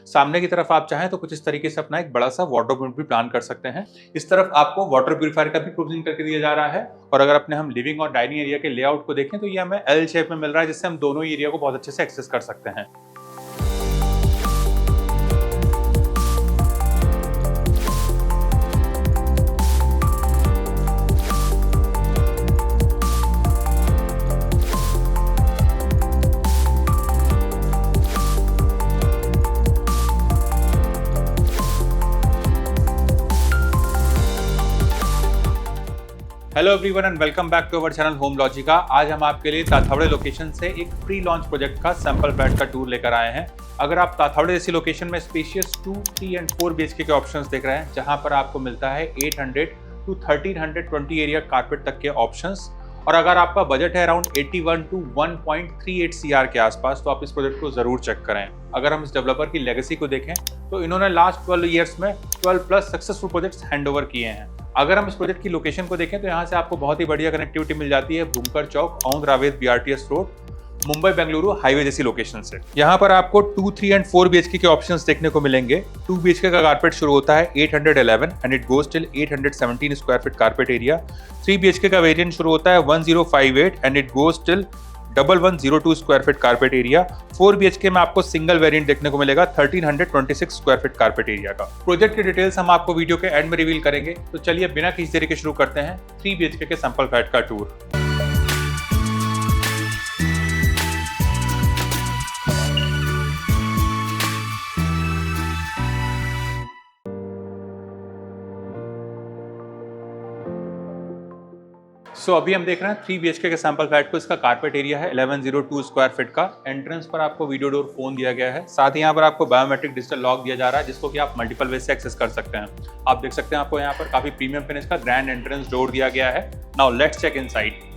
सामने की तरफ आप चाहें तो कुछ इस तरीके से अपना एक बड़ा सा वार्डरोब यूनिट भी प्लान कर सकते हैं। इस तरफ आपको वाटर प्यूरिफायर का भी प्रोविजन करके दिया जा रहा है। और अगर अपने हम लिविंग और डाइनिंग एरिया के लेआउट को देखें तो ये हमें एल शेप में मिल रहा है, जिससे हम दोनों ही एरिया को बहुत अच्छे से एक्सेस कर सकते हैं। Hello everyone and welcome back to our channel Home Logica. आज हम आपके लिए ताथावड़े लोकेशन से एक प्री लॉन्च प्रोजेक्ट का सैंपल फ्लैट का टूर लेकर आए हैं। अगर आप ताथावड़े जैसी लोकेशन में स्पेशियस 2, 3 एंड 4 BHK के ऑप्शंस देख रहे हैं, जहां पर आपको मिलता है 800 to 1320 एरिया कारपेट तक के ऑप्शंस, और अगर आपका बजट है अराउंड 81 to 1.38 CR के आसपास, तो आप इस प्रोजेक्ट को जरूर चेक करें। अगर हम इस डेवलपर की लेगेसी को देखें तो इन्होंने लास्ट 12 ईयर्स में 12 plus successful projects hand over किए हैं। अगर हम इस प्रोजेक्ट की लोकेशन को देखें तो यहाँ से आपको बहुत ही बढ़िया कनेक्टिविटी मिल जाती है Bhumkar Chowk, Aundh Ravet BRTS road, Mumbai Bengaluru highway जैसी लोकेशन से। यहाँ पर आपको 2, 3 एंड 4 BHK के ऑप्शंस देखने को मिलेंगे। 2 BHK का कारपेट शुरू होता है 811 and it goes till 817 square feet carpet area. 3 BHK का वेरिएंट शुरू होता है 1058 and it goes till 1102 square feet carpet area. 4 BHK में आपको सिंगल वेरिएंट देखने को मिलेगा 1326 स्क्वायर फीट कारपेट एरिया का। प्रोजेक्ट की डिटेल्स हम आपको वीडियो के एंड में रिवील करेंगे, तो चलिए बिना किसी देरी के शुरू करते हैं 3 BHK के सैंपल फ्लैट का टूर। अभी हम देख रहे हैं 3 BHK के सैंपल फ्लैट को। इसका कारपेट एरिया है 1102 स्क्वायर फीट का। एंट्रेंस पर आपको वीडियो डोर फोन दिया गया है। साथ ही यहाँ पर आपको बायोमेट्रिक डिजिटल लॉक दिया जा रहा है, जिसको कि आप मल्टीपल वे से एक्सेस कर सकते हैं। आप देख सकते हैं आपको यहाँ पर काफी प्रीमियम फिनिश का ग्रैंड एंट्रेंस डोर दिया गया है। Now let's check inside.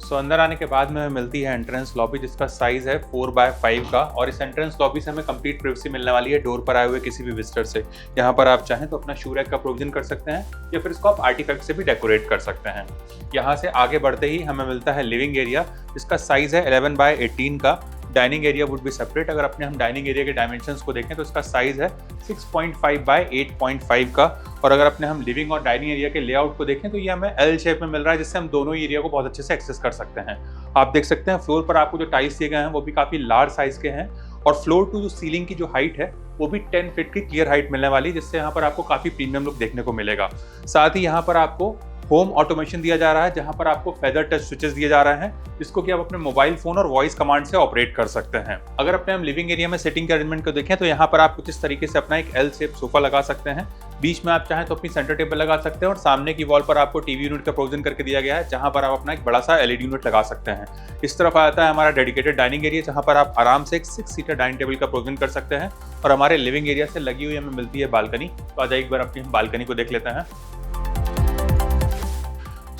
अंदर आने के बाद में हमें मिलती है एंट्रेंस लॉबी, जिसका साइज है 4x5 का, और इस एंट्रेंस लॉबी से हमें कंप्लीट प्राइवेसी मिलने वाली है डोर पर आए हुए किसी भी विजिटर से। यहाँ पर आप चाहें तो अपना शू रैक का प्रोविजन कर सकते हैं, या फिर इसको आप आर्टिफैक्ट से भी डेकोरेट कर सकते हैं। यहाँ से आगे बढ़ते ही हमें मिलता है लिविंग एरिया, जिसका साइज है 11x18 का। Dining area would be separate. अगर अपने हम डाइनिंग एरिया के डायमेंशंस को देखें तो इसका साइज है 6.5x8.5 का। और अगर अपने हम लिविंग और डाइनिंग एरिया के लेआउट को देखें तो ये हमें एल शेप में मिल रहा है, जिससे हम दोनों ही एरिया को बहुत अच्छे से एक्सेस कर सकते हैं। आप देख सकते हैं फ्लोर पर आपको जो टाइल्स दिए गए हैं वो भी काफी लार्ज साइज के हैं, और फ्लोर टू जो सीलिंग की जो हाइट है वो भी 10 फीट की क्लियर हाइट मिलने वाली, जिससे यहाँ पर आपको काफी प्रीमियम लुक देखने को मिलेगा। साथ ही यहाँ पर आपको होम ऑटोमेशन दिया जा रहा है, जहां पर आपको फेदर टच स्विचेस दिए जा रहे हैं, जिसको कि आप अपने मोबाइल फोन और वॉइस कमांड से ऑपरेट कर सकते हैं। अगर अपने हम लिविंग एरिया में सेटिंग के अरेंजमेंट को देखें तो यहाँ पर आप कुछ इस तरीके से अपना एक एल शेप सोफा लगा सकते हैं। बीच में आप चाहें तो अपनी सेंटर टेबल लगा सकते हैं, और सामने की वॉल पर आपको टीवी यूनिट का प्रोविजन करके दिया गया है, जहां पर आप अपना एक बड़ा सा LED यूनिट लगा सकते हैं। इस तरफ आता है हमारा डेडिकेटेड डाइनिंग एरिया, जहां पर आप आराम से एक 6 सीटर डाइनिंग टेबल का प्रोविजन कर सकते हैं। और हमारे लिविंग एरिया से लगी हुई हमें मिलती है बालकनी। तो आज एक बार अपनी हम बालकनी को देख लेते हैं।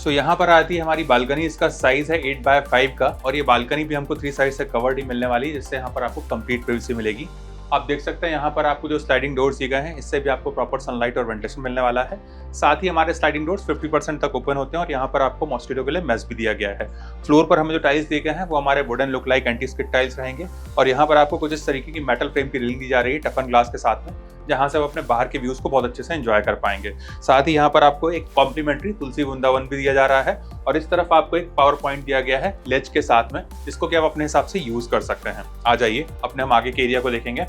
यहाँ पर आती है हमारी बालकनी। इसका साइज है 8x5 का, और ये बालकनी भी हमको 3 साइड से कवर्ड ही मिलने वाली है, जिससे यहाँ पर आपको कंप्लीट प्राइवेसी मिलेगी। आप देख सकते हैं यहाँ पर आपको जो स्लाइडिंग डोर्स दिए गए हैं, इससे भी आपको प्रॉपर सनलाइट और वेंटिलेशन मिलने वाला है। साथ ही हमारे स्लाइडिंग डोर्स 50% तक ओपन होते हैं, और यहाँ पर आपको मॉस्किटो के लिए मेस भी दिया गया है। फ्लोर पर हमें जो टाइल्स दिए गए हैं वो हमारे wooden look like anti skid tiles रहेंगे, और यहाँ पर आपको कुछ इस तरीके की मेटल फ्रेम की रिलिंग दी जा रही है टफन ग्लास के साथ में, जहां से आप अपने बाहर के व्यूज को बहुत अच्छे से एंजॉय कर पाएंगे। साथ ही यहाँ पर आपको एक कॉम्प्लीमेंट्री तुलसी वृंदावन भी दिया जा रहा है, और इस तरफ आपको एक पावर पॉइंट दिया गया है लेज के साथ में, जिसको कि आप अपने हिसाब से यूज कर सकते हैं। आ जाइए अपने हम आगे के एरिया को देखेंगे।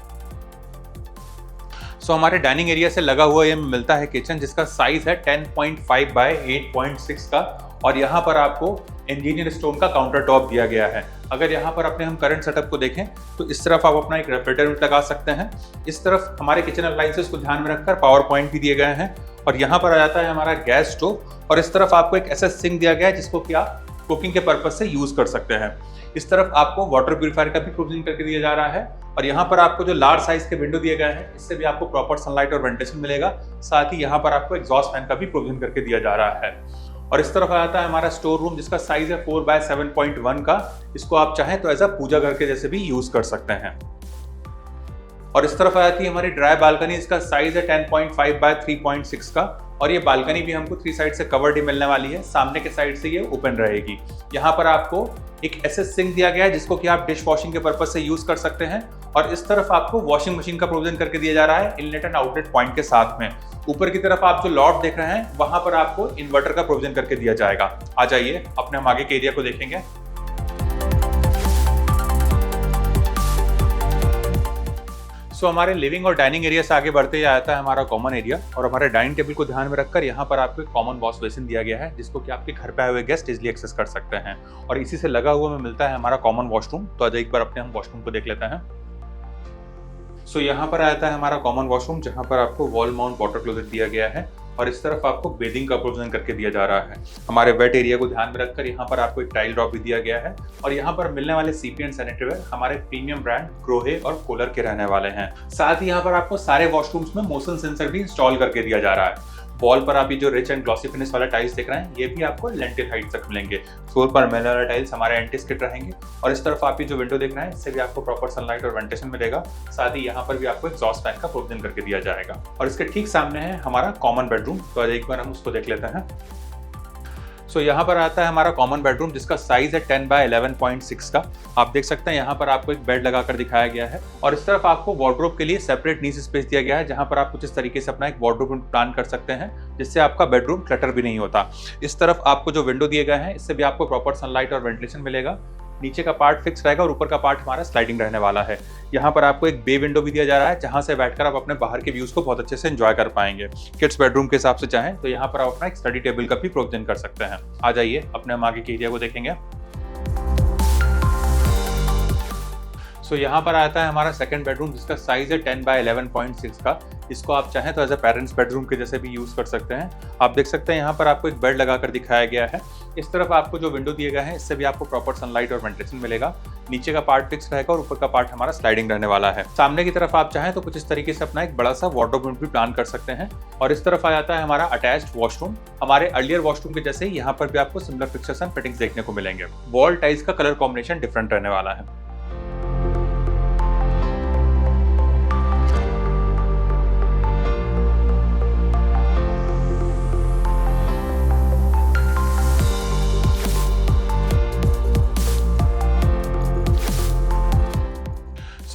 हमारे डाइनिंग एरिया से लगा हुआ ये मिलता है किचन, जिसका साइज है 10.5x8.6 का, और यहाँ पर आपको इंजीनियर स्टोन का काउंटर टॉप दिया गया है। अगर यहाँ पर अपने हम करंट सेटअप को देखें तो इस तरफ आप अपना एक रेफ्रिजरेटर लगा सकते हैं। इस तरफ हमारे किचन अप्लायंसेस को ध्यान में रखकर पावर पॉइंट भी दिए गए हैं, और यहाँ पर आ जाता है हमारा गैस स्टोव, और इस तरफ आपको एक SS सिंक दिया गया है, जिसको कि आप कुकिंग के पर्पज से यूज कर सकते हैं। इस तरफ आपको वाटर प्यूरिफायर का भी प्रोविजन करके दिया जा रहा है, और यहाँ पर आपको जो लार्ज साइज के विंडो दिए गए हैं, इससे भी आपको प्रॉपर सनलाइट और वेंटिलेशन मिलेगा। साथ ही यहाँ पर आपको एग्जॉस्ट फैन का भी प्रोविजन करके दिया जा रहा है। और इस तरफ आता है हमारा स्टोर रूम, जिसका साइज है 4x7.1 का। इसको आप चाहें तो एज अ पूजा घर के जैसे भी यूज कर सकते हैं। और इस तरफ आती है हमारी ड्राई बालकनी। इसका साइज है 10.5x3.6 का, और ये बालकनी भी हमको 3 साइड से कवर्ड ही मिलने वाली है। सामने के साइड से ये ओपन रहेगी। यहाँ पर आपको एक SS सिंक दिया गया है, जिसको कि आप डिश वॉशिंग के पर्पज से यूज कर सकते हैं। और इस तरफ आपको वॉशिंग मशीन का प्रोविजन करके दिया जा रहा है इनलेट एंड आउटलेट पॉइंट के साथ में। ऊपर की तरफ आप जो लॉट देख रहे हैं वहां पर आपको इन्वर्टर का प्रोविजन करके दिया जाएगा। आ जाइए अपने हम आगे के एरिया को देखेंगे। हमारे लिविंग और डाइनिंग एरिया से आगे बढ़ते जाता है हमारा कॉमन एरिया, और हमारे डाइनिंग टेबल को ध्यान में रखकर यहाँ पर आपको एक कॉमन वॉश बेसिन दिया गया है जिसको कि आपके घर पे आए हुए गेस्ट इजीली एक्सेस कर सकते हैं। और इसी से लगा हुआ में मिलता है हमारा कॉमन वॉशरूम। तो आज एक बार अपने हम वॉशरूम को देख लेते हैं। यहाँ पर आता है हमारा कॉमन वॉशरूम जहाँ पर आपको वॉल माउंट वाटर क्लोजेट दिया गया है और इस तरफ आपको बेदिंग का प्रोविजन करके दिया जा रहा है। हमारे वेट एरिया को ध्यान में रखकर यहाँ पर आपको एक टाइल ड्रॉप भी दिया गया है और यहाँ पर मिलने वाले सीपी एंड सैनिटरीवेयर हमारे प्रीमियम ब्रांड ग्रोहे और कोलर के रहने वाले हैं। साथ ही यहाँ पर आपको सारे वॉशरूम्स में मोशन सेंसर भी इंस्टॉल करके दिया जा रहा है। वॉल पर आप ये जो रिच एंड ग्लॉसी फिनिश वाला टाइल्स देख रहे हैं ये भी आपको लेंटिल हाइट तक मिलेंगे। फ्लोर पर मिलने वाले टाइल्स हमारे एंटी स्किड रहेंगे और इस तरफ आप ये जो विंडो देख रहे हैं इससे भी आपको प्रॉपर सनलाइट और वेंटिलेशन मिलेगा। साथ ही यहाँ पर भी आपको एग्जॉस्ट फैन का प्रोविजन करके दिया जाएगा और इसके ठीक सामने है हमारा कॉमन बेडरूम। तो आज एक बार हम उसको देख लेते हैं। यहाँ पर आता है हमारा कॉमन बेडरूम जिसका साइज है 10 बाय 11.6 का। आप देख सकते हैं यहाँ पर आपको एक बेड लगाकर दिखाया गया है और इस तरफ आपको वार्डरोब के लिए सेपरेट नीस स्पेस दिया गया है जहाँ पर आप कुछ इस तरीके से अपना एक वार्डरोब प्लान कर सकते हैं जिससे आपका बेडरूम क्लटर भी नहीं होता। इस तरफ आपको जो विंडो दिए गए हैं इससे भी आपको प्रॉपर सनलाइट और वेंटिलेशन मिलेगा। नीचे का पार्ट फिक्स रहेगा और ऊपर का पार्ट हमारा स्लाइडिंग रहने वाला है। यहाँ पर आपको एक बे विंडो भी दिया जा रहा है जहाँ से बैठकर आप अपने बाहर के व्यूज को बहुत अच्छे से एंजॉय कर पाएंगे। किड्स बेडरूम के हिसाब से चाहें तो यहाँ पर आप अपना एक स्टडी टेबल का भी प्रोविजन कर सकते हैं। आ जाइए अपने हम आगे के एरिया को देखेंगे। यहाँ पर आता है हमारा सेकंड बेडरूम जिसका साइज है 10 बाय 11.6 का। इसको आप चाहें तो एज ए पेरेंट्स बेडरूम के जैसे भी यूज कर सकते हैं। आप देख सकते हैं यहाँ पर आपको एक बेड लगाकर दिखाया गया है। इस तरफ आपको जो विंडो दिए गए हैं इससे भी आपको प्रॉपर सनलाइट और वेंटिलेशन मिलेगा। नीचे का पार्ट फिक्स रहेगा और ऊपर का पार्ट हमारा स्लाइडिंग रहने वाला है। सामने की तरफ आप चाहें तो कुछ इस तरीके से अपना एक बड़ा सा वार्डरोब भी प्लान कर सकते हैं। और इस तरफ आ जाता है हमारा अटैच्ड वॉशरूम। हमारे अर्लियर वॉशरूम के जैसे ही यहाँ पर भी आपको सिमिलर फिक्सर्स एंड फिटिंग्स देखने को मिलेंगे। वॉल टाइल्स का कलर कॉम्बिनेशन डिफरेंट रहने वाला है।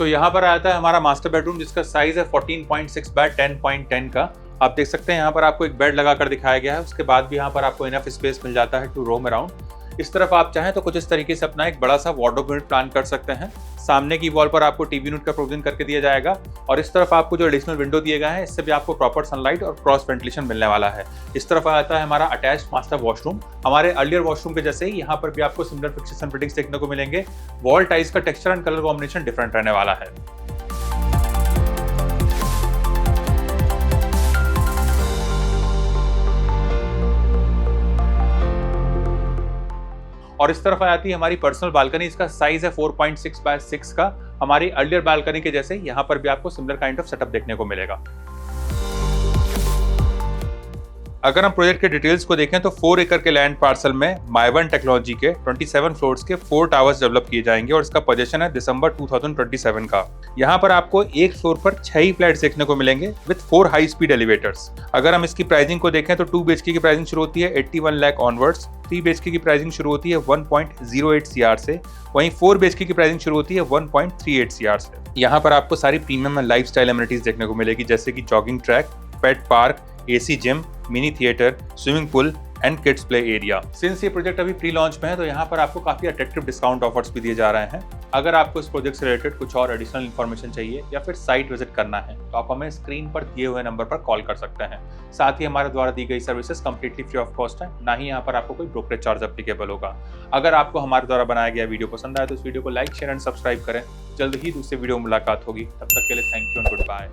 यहाँ पर आता है हमारा मास्टर बेडरूम जिसका साइज है 14.6 बाय 10.10 का। आप देख सकते हैं यहाँ पर आपको एक बेड लगाकर दिखाया गया है। उसके बाद भी यहाँ पर आपको इनफ स्पेस मिल जाता है टू रोम अराउंड। इस तरफ आप चाहें तो कुछ इस तरीके से अपना एक बड़ा सा वार्डरोब यूनिट प्लान कर सकते हैं। सामने की वॉल पर आपको टीवी यूनिट का प्रोविजन करके दिया जाएगा और इस तरफ आपको जो एडिशनल विंडो दिए गए हैं इससे भी आपको प्रॉपर सनलाइट और क्रॉस वेंटिलेशन मिलने वाला है। इस तरफ आता है हमारा अटैच्ड मास्टर वॉशरूम। हमारे अर्लियर वॉशरूम के जैसे ही यहाँ पर भी आपको सिमिलर फिक्सर्स एंड फिटिंग्स देखने को मिलेंगे। वॉल टाइल्स का texture and colour combination different रहने वाला है। और इस तरफ आ जाती है हमारी पर्सनल बालकनी। इसका साइज है 4.6 बाय 6 का। हमारी अर्लियर बालकनी के जैसे यहाँ पर भी आपको सिमिलर काइंड ऑफ सेटअप देखने को मिलेगा। अगर हम प्रोजेक्ट के डिटेल्स को देखें तो 4 एकड़ के लैंड पार्सल में माइवन टेक्नोलॉजी के 27 फ्लोर्स के 4 टावर्स डेवलप किए जाएंगे और इसका पोजीशन है दिसंबर 2027 का। यहाँ पर आपको एक फ्लोर पर 6 ही फ्लैट्स देखने को मिलेंगे विद 4 हाई स्पीड एलिवेटर्स। अगर हम इसकी प्राइसिंग को देखें तो 2 BHK की प्राइसिंग शुरू होती है 81 लाख ऑनवर्ड्स। 3 BHK की प्राइसिंग शुरू होती है 1.08 CR से। वहीं 4 BHK की प्राइसिंग शुरू होती है 1.38 CR से। यहाँ पर आपको सारी प्रीमियम एंड लाइफस्टाइल एमिनिटीज देखने को मिलेगी जैसे कि jogging track, pet park, AC gym, mini theatre, swimming pool and kids play area. Since ये प्रोजेक्ट अभी प्री लॉन्च में है तो यहाँ पर आपको काफी अट्रैक्टिव डिस्काउंट ऑफर्स भी दिए जा रहे हैं। अगर आपको इस प्रोजेक्ट से रिलेटेड कुछ और एडिशनल इन्फॉर्मेशन चाहिए या फिर साइट विजिट करना है तो आप हमें स्क्रीन पर दिए हुए नंबर पर कॉल कर सकते हैं। साथ ही हमारे द्वारा दी गई services completely free of cost है, ना ही यहाँ पर आपको कोई ब्रोकरेज चार्ज एप्लीकेबल होगा। अगर आपको हमारे द्वारा बनाया गया वीडियो पसंद आए तो इस वीडियो को लाइक, शेयर एंड सब्सक्राइब करें। जल्द ही दूसरे वीडियो में मुलाकात होगी। तब तक के लिए thank you and good bye.